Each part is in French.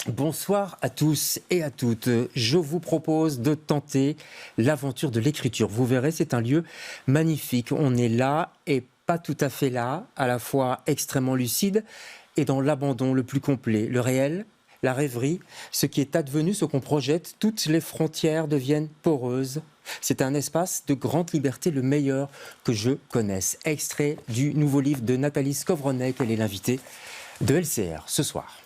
Bonsoir à tous et à toutes. Je vous propose de tenter l'aventure de l'écriture. Vous verrez, c'est un lieu magnifique. On est là et pas tout à fait là, à la fois extrêmement lucide et dans l'abandon le plus complet. Le réel, la rêverie, ce qui est advenu, ce qu'on projette, toutes les frontières deviennent poreuses. C'est un espace de grande liberté, le meilleur que je connaisse. Extrait du nouveau livre de Nathalie Skowronek. Elle est l'invitée de LCR ce soir.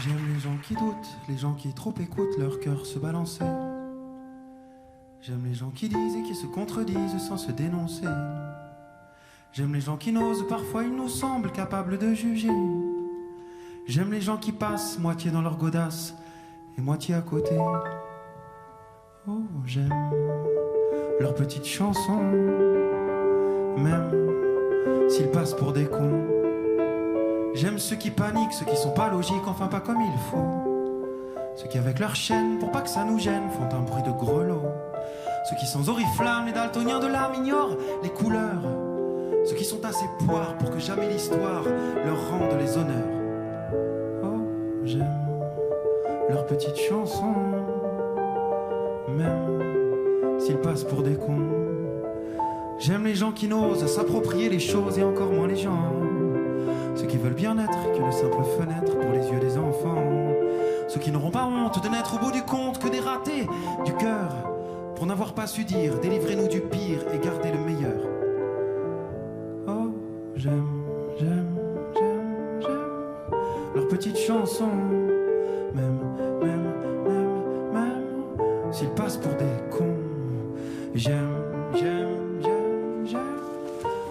J'aime les gens qui doutent, les gens qui trop écoutent leur cœur se balancer. J'aime les gens qui disent et qui se contredisent sans se dénoncer. J'aime les gens qui n'osent, parfois ils nous semblent capables de juger. J'aime les gens qui passent, moitié dans leur godasse et moitié à côté. Oh, j'aime leurs petites chansons, même s'ils passent pour des cons. J'aime ceux qui paniquent, ceux qui sont pas logiques, enfin pas comme il faut. Ceux qui avec leur chaîne, pour pas que ça nous gêne, font un bruit de grelot. Ceux qui sans oriflamme, les daltoniens de l'âme ignorent les couleurs. Ceux qui sont assez poires pour que jamais l'histoire leur rende les honneurs. Oh, j'aime leurs petites chansons, même s'ils passent pour des cons. J'aime les gens qui n'osent s'approprier les choses et encore moins les gens. Ceux qui veulent bien être qu'une simple fenêtre pour les yeux des enfants. Ceux qui n'auront pas honte de n'être au bout du compte que des ratés du cœur, pour n'avoir pas su dire délivrez-nous du pire et gardez le meilleur. Oh, j'aime leurs petites chansons, même s'ils passent pour des cons. J'aime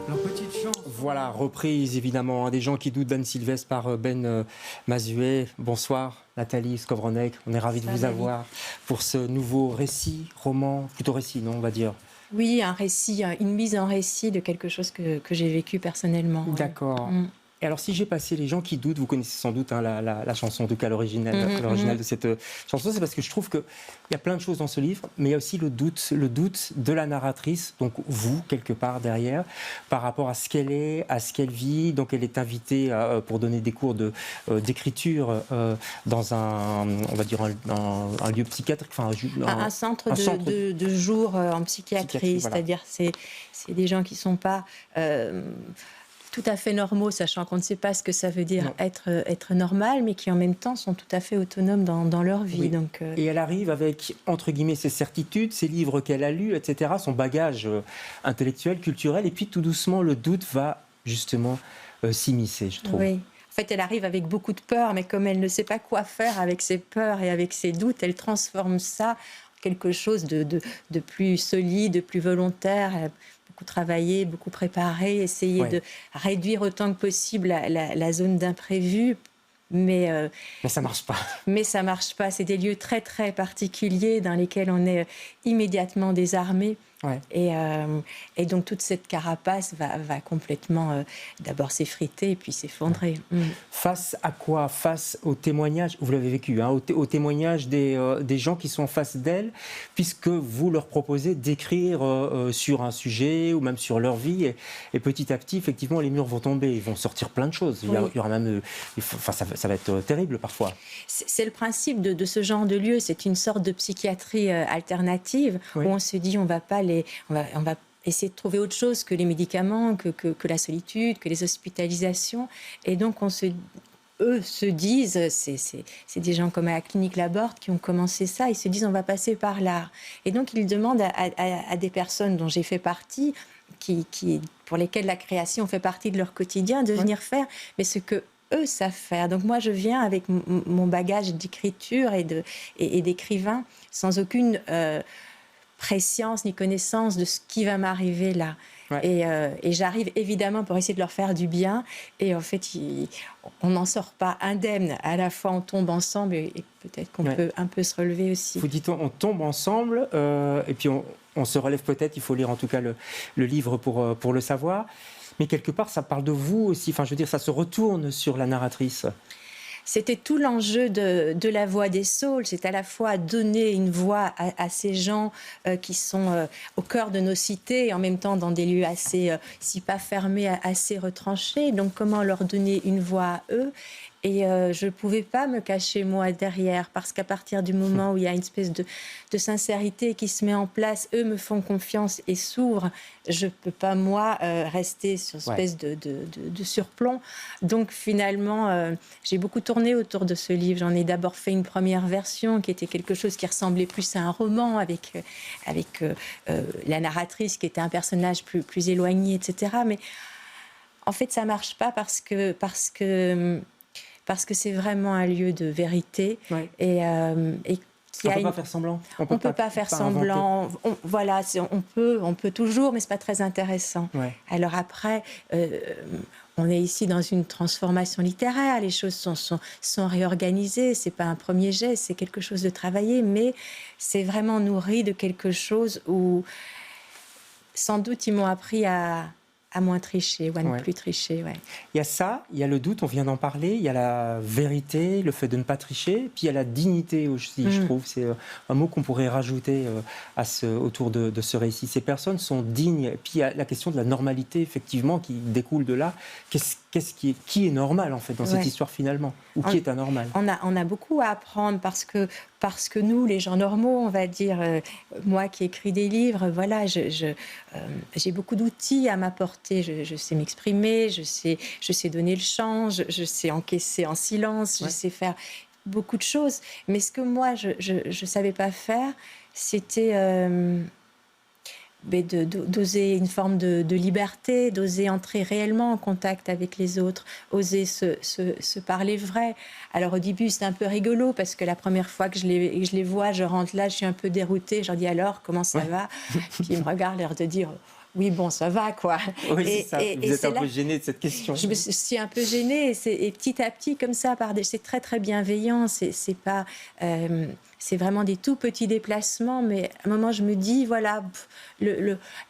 leurs petites chansons. Voilà, reprise évidemment des gens qui doutent d'Anne Sylvestre par Ben Mazuet. Bonsoir Nathalie Skowronek, on est ravis de vous avoir pour ce nouveau récit, roman, plutôt récit, non, on va dire. Oui, un récit, une mise en récit de quelque chose que j'ai vécu personnellement. D'accord. Ouais. Et alors, si j'ai passé les gens qui doutent, vous connaissez sans doute hein, la chanson, en tout cas l'original de cette chanson, c'est parce que je trouve qu'il y a plein de choses dans ce livre, mais il y a aussi le doute de la narratrice, donc vous, quelque part derrière, par rapport à ce qu'elle est, à ce qu'elle vit. Donc, elle est invitée pour donner des cours d'écriture dans on va dire un lieu psychiatrique. Enfin, un centre de jour en psychiatrie, voilà. C'est-à-dire c'est des gens qui ne sont pas... tout à fait normaux, sachant qu'on ne sait pas ce que ça veut dire être normal, mais qui en même temps sont tout à fait autonomes dans leur vie. Oui. Donc, Et elle arrive avec, entre guillemets, ses certitudes, ses livres qu'elle a lus, etc., son bagage intellectuel, culturel, et puis tout doucement, le doute va justement s'immiscer, je trouve. Oui. En fait, elle arrive avec beaucoup de peur, mais comme elle ne sait pas quoi faire avec ses peurs et avec ses doutes, elle transforme ça en quelque chose de plus solide, de plus volontaire. Elle beaucoup travaillé, beaucoup préparé, essayer de réduire autant que possible la zone d'imprévu. Mais ça ne marche pas. Mais ça ne marche pas. C'est des lieux très, très particuliers dans lesquels on est immédiatement désarmé. Ouais. Et donc toute cette carapace va complètement d'abord s'effriter et puis s'effondrer. Face à quoi? Face au témoignage, vous l'avez vécu, hein, au témoignage des gens qui sont en face d'elle, puisque vous leur proposez d'écrire sur un sujet ou même sur leur vie, et petit à petit, effectivement, les murs vont tomber, ils vont sortir plein de choses. Oui. Il y aura même, ça va être terrible parfois. C'est le principe de ce genre de lieu, c'est une sorte de psychiatrie alternative où on se dit on va va essayer de trouver autre chose que les médicaments, que la solitude, que les hospitalisations. Et donc, eux se disent, c'est des gens comme à la clinique Laborde qui ont commencé ça, ils se disent on va passer par l'art. Et donc, ils demandent à des personnes dont j'ai fait partie, pour lesquelles la création fait partie de leur quotidien, de venir faire, mais ce que eux savent faire. Donc moi, je viens avec mon bagage d'écriture et d'écrivain, sans aucune... préscience ni connaissance de ce qui va m'arriver là. Ouais. Et j'arrive évidemment pour essayer de leur faire du bien. Et en fait, on n'en sort pas indemne. À la fois, on tombe ensemble et peut-être qu'on peut un peu se relever aussi. Vous dites on tombe ensemble et puis on se relève peut-être. Il faut lire en tout cas le livre pour le savoir. Mais quelque part, ça parle de vous aussi. Enfin, je veux dire, ça se retourne sur la narratrice. C'était tout l'enjeu de la voix des saules. C'est à la fois donner une voix à ces gens qui sont au cœur de nos cités et en même temps dans des lieux assez, si pas fermés, assez retranchés. Donc comment leur donner une voix à eux? Et je ne pouvais pas me cacher moi derrière, parce qu'à partir du moment où il y a une espèce de sincérité qui se met en place, eux me font confiance et s'ouvrent. Je ne peux pas moi rester sur une espèce de surplomb. Donc finalement, j'ai beaucoup tourné autour de ce livre. J'en ai d'abord fait une première version qui était quelque chose qui ressemblait plus à un roman avec la narratrice qui était un personnage plus éloigné, etc. Mais en fait, ça ne marche pas parce que c'est vraiment un lieu de vérité et on ne peut pas faire semblant. On ne peut pas faire semblant. On peut toujours, mais ce n'est pas très intéressant. Ouais. Alors après, on est ici dans une transformation littéraire. Les choses sont réorganisées. Ce n'est pas un premier geste, c'est quelque chose de travaillé, mais c'est vraiment nourri de quelque chose où, sans doute, ils m'ont appris à moins tricher ou à ne plus tricher. Ouais. Il y a ça, il y a le doute, on vient d'en parler, il y a la vérité, le fait de ne pas tricher, puis il y a la dignité aussi, je trouve. C'est un mot qu'on pourrait rajouter autour de ce récit. Ces personnes sont dignes, puis il y a la question de la normalité, effectivement, qui découle de là. Qui est normal, en fait, dans cette histoire, finalement? Ou qui est anormal? On a beaucoup à apprendre parce que nous, les gens normaux, on va dire, moi qui écris des livres, voilà, j'ai beaucoup d'outils à m'apporter. Je sais m'exprimer, je sais donner le champ, je sais encaisser en silence, je sais faire beaucoup de choses. Mais ce que moi, je ne savais pas faire, c'était d'oser une forme de liberté, d'oser entrer réellement en contact avec les autres, oser se parler vrai. Alors au début, c'est un peu rigolo parce que la première fois que je les vois, je rentre là, je suis un peu déroutée, je leur dis alors, comment ça va? Puis ils me regardent, l'air de dire... Oui, bon, ça va, quoi. Oui, c'est ça. Vous êtes un peu gênée de cette question. Je me suis un peu gênée. Et petit à petit, comme ça, c'est très, très bienveillant. C'est pas... c'est vraiment des tout petits déplacements. Mais à un moment, je me dis, voilà,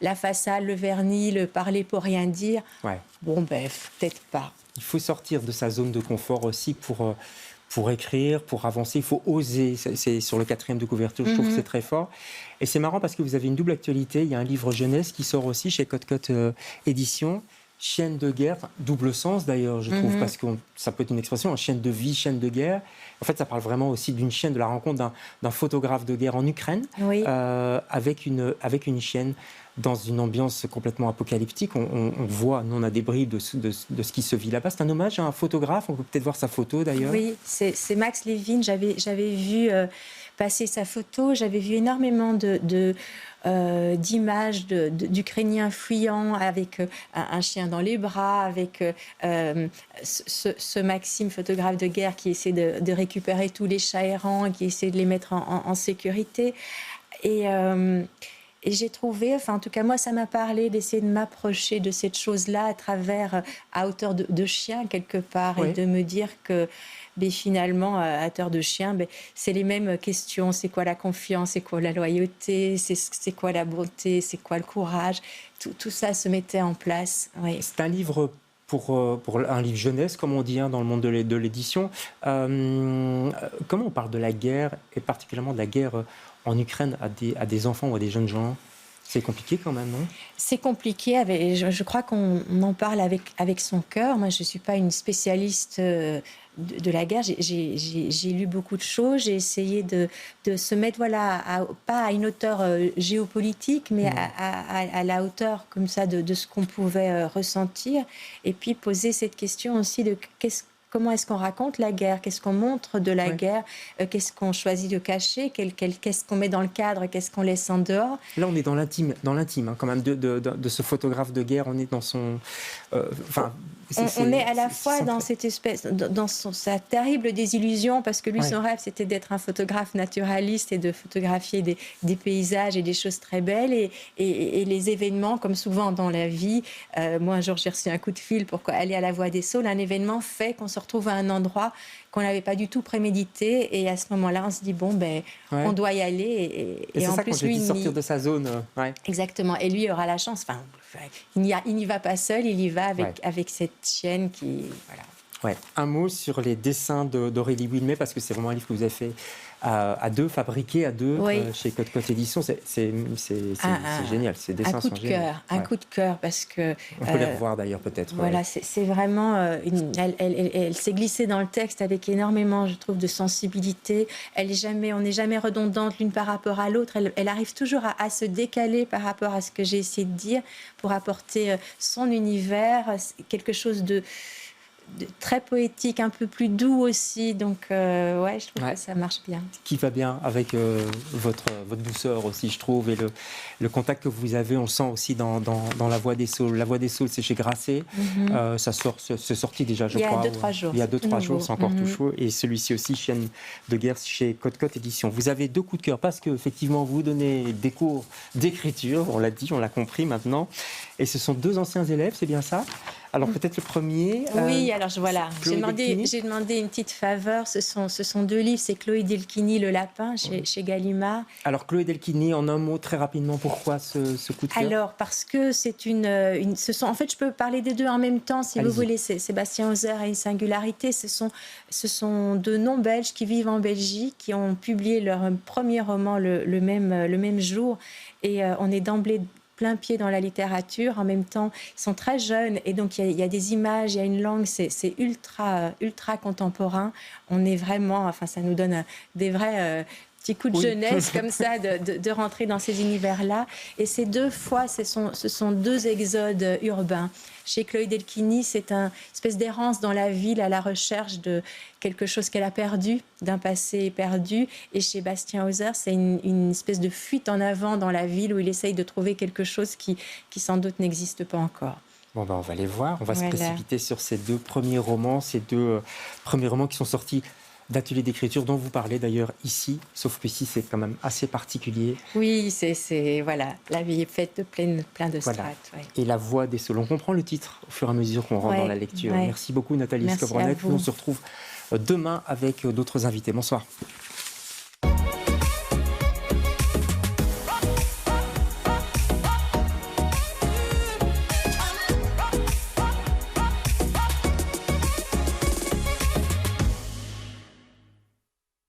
la façade, le vernis, le parler pour rien dire. Ouais. Bon, peut-être pas. Il faut sortir de sa zone de confort aussi pour écrire, pour avancer, il faut oser. C'est sur le 4e de couverture, je trouve que c'est très fort. Et c'est marrant parce que vous avez une double actualité. Il y a un livre jeunesse qui sort aussi chez Côte Édition, Chienne de guerre, double sens d'ailleurs, je trouve, parce que ça peut être une expression, chienne de vie, chienne de guerre. En fait, ça parle vraiment aussi d'une chienne, de la rencontre d'un photographe de guerre en Ukraine, avec une chienne dans une ambiance complètement apocalyptique. On voit, nous on a des bribes de ce qui se vit là-bas. C'est un hommage à un photographe, on peut peut-être voir sa photo d'ailleurs. Oui, c'est Max Levin, j'avais vu passer sa photo, j'avais vu énormément d'images d'Ukrainiens fuyant avec un chien dans les bras, avec ce Maxime, photographe de guerre, qui essaie de récupérer tous les chats errants, qui essaie de les mettre en sécurité. Et j'ai trouvé, enfin en tout cas moi ça m'a parlé d'essayer de m'approcher de cette chose-là à hauteur de chien quelque part, et de me dire que finalement à hauteur de chien, c'est les mêmes questions. C'est quoi la confiance? C'est quoi la loyauté? C'est quoi la bonté? C'est quoi le courage? Tout ça se mettait en place. Oui. C'est un livre pour un livre jeunesse, comme on dit dans le monde de l'édition. Comment on parle de la guerre, et particulièrement de la guerre en Ukraine à des enfants ou à des jeunes gens? C'est compliqué quand même, non? C'est compliqué. Je crois qu'on en parle avec son cœur. Moi, je ne suis pas une spécialiste de la guerre. J'ai lu beaucoup de choses. J'ai essayé de se mettre, pas à une hauteur géopolitique, mais à la hauteur comme ça de ce qu'on pouvait ressentir. Et puis poser cette question aussi de comment est-ce qu'on raconte la guerre? Qu'est-ce qu'on montre de la guerre? Qu'est-ce qu'on choisit de cacher? Qu'est-ce qu'on met dans le cadre? Qu'est-ce qu'on laisse en dehors? Là, on est dans l'intime quand même, de ce photographe de guerre. On est dans son... on est à la fois dans cette espèce, sa terrible désillusion, parce que lui, son rêve, c'était d'être un photographe naturaliste et de photographier des paysages et des choses très belles. Et les événements, comme souvent dans la vie, moi, un jour, j'ai reçu un coup de fil pour aller à la Voix des Saules. Un événement fait qu'on se retrouve à un endroit qu'on n'avait pas du tout prémédité. Et à ce moment-là, on se dit, bon, on doit y aller. Et c'est en ça, plus, quand lui, sortir de sa zone. Exactement. Et lui aura la chance. Enfin, il n'y va pas seul, il y va avec cette chienne qui... Voilà. Ouais. Un mot sur les dessins d'Aurélie Wilmé, parce que c'est vraiment un livre que vous avez fait à deux, fabriqué à deux, chez Côte Édition. C'est génial, ces dessins sont géniaux. Un coup de cœur, parce que... On peut les revoir d'ailleurs peut-être. Voilà, c'est vraiment... elle s'est glissée dans le texte avec énormément, je trouve, de sensibilité. On n'est jamais redondante l'une par rapport à l'autre. Elle arrive toujours à se décaler par rapport à ce que j'ai essayé de dire pour apporter son univers, quelque chose de très poétique, un peu plus doux aussi. Donc, je trouve que ça marche bien. Qui va bien avec votre douceur aussi, je trouve, et le contact que vous avez, on le sent aussi dans La Voix des Saules. La Voix des Saules, c'est chez Grasset. C'est sorti déjà, je crois. Il y a 2-3 jours. Il y a 2-3 jours, c'est encore tout chaud. Et celui-ci aussi, Chienne de guerre, chez Côte Édition. Vous avez 2 coups de cœur parce qu'effectivement, vous donnez des cours d'écriture, on l'a dit, on l'a compris maintenant. Et ce sont 2 anciens élèves, c'est bien ça? Alors peut-être le premier. Oui, alors voilà, j'ai demandé une petite faveur. Ce sont 2 livres, c'est Chloé Delchini, Le Lapin, chez Gallimard. Alors Chloé Delchini, en un mot, très rapidement, pourquoi ce coup de cœur? Alors parce que c'est en fait, je peux parler des 2 en même temps, si vous voulez. C'est Sébastien Hauser et une singularité. Ce sont 2 non-belges qui vivent en Belgique, qui ont publié leur premier roman le même jour, et on est d'emblée plein pied dans la littérature. En même temps, ils sont très jeunes et donc il y a des images, il y a une langue, c'est ultra contemporain. On est vraiment, enfin, ça nous donne des vrais petits coups de jeunesse comme ça, de rentrer dans ces univers-là. Et ces 2 fois, ce sont 2 exodes urbains. Chez Chloé Delchini, c'est une espèce d'errance dans la ville à la recherche de quelque chose qu'elle a perdu, d'un passé perdu. Et chez Bastien Hauser, c'est une espèce de fuite en avant dans la ville où il essaye de trouver quelque chose qui sans doute n'existe pas encore. Bon, on va les voir. On va se précipiter sur ces 2 premiers romans, qui sont sortis d'ateliers d'écriture dont vous parlez d'ailleurs ici, sauf que ici c'est quand même assez particulier. Oui, voilà, la vie est faite de plein de strates. Ouais. Et La Voix des Saules, on comprend le titre au fur et à mesure qu'on rentre dans la lecture. Merci beaucoup Nathalie Scovronec. Nous on se retrouve demain avec d'autres invités. Bonsoir.